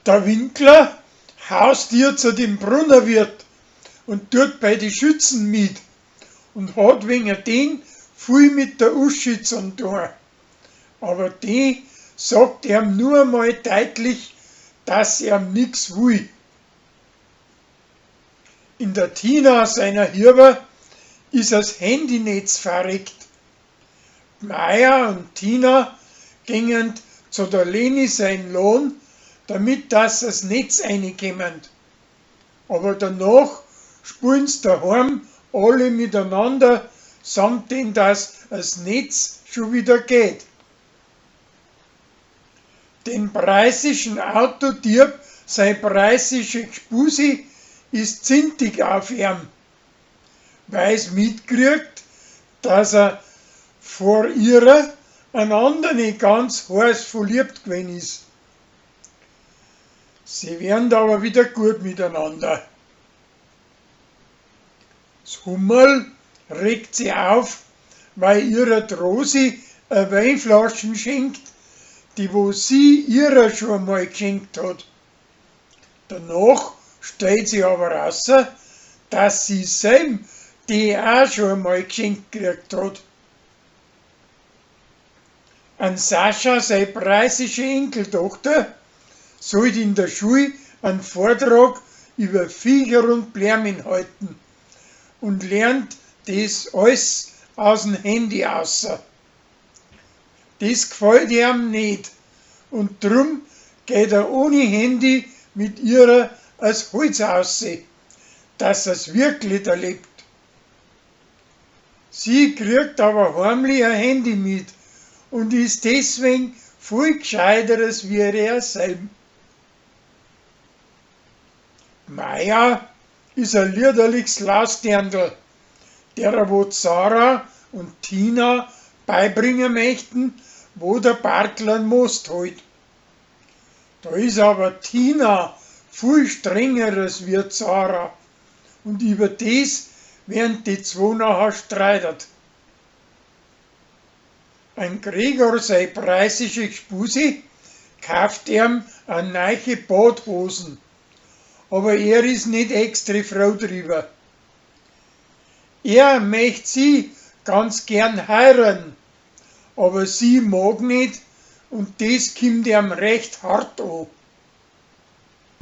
Der Winkler haust ihr zu dem Brunnerwirt und tut bei die Schützen mit und hat wegen den viel mit der Uschi zu tun. Aber die sagt ihm nur mal deutlich, dass er nix will. In der Tina, seiner Hirber, ist das Handynetz verreckt. Meier und Tina gingen zu der Leni sein Lohn, damit das Netz reinkommt. Aber danach spielen sie daheim alle miteinander, samt denn das Netz schon wieder geht. Den preisischen Autodieb, sein preisische Gspusi, ist zintig auf ihm, weil es mitkriegt, dass er vor ihrer ein anderen ganz heiß verliebt gewesen ist. Sie werden aber wieder gut miteinander. Das Hummerl regt sie auf, weil ihrer Rosi eine Weinflaschen schenkt, die wo sie ihrer schon mal geschenkt hat. Danach stellt sie aber raus, dass sie selber die auch schon mal geschenkt gekriegt hat. An Sascha, seine preisische Enkeltochter, sollte in der Schule einen Vortrag über Viecher und Blumen halten und lernt das alles aus dem Handy aus. Das gefällt ihm nicht und drum geht er ohne Handy mit ihrer als Holz aussehen, dass er's wirklich erlebt. Sie kriegt aber heimlich ein Handy mit und ist deswegen viel gescheiteres wie er selber. Meier ist ein liederliches Lausdirndl, der wo Sarah und Tina beibringen möchten, wo der Bartl einen Most holt. Da ist aber Tina viel strengeres wie Sarah und über das werden die zwei nachher streitet. Ein Gregor, sein preisische Gspusi, kauft ihm eine neue Badhosen, aber er ist nicht extra froh drüber. Er möchte sie ganz gern heiraten, aber sie mag nicht und das kommt ihm recht hart an.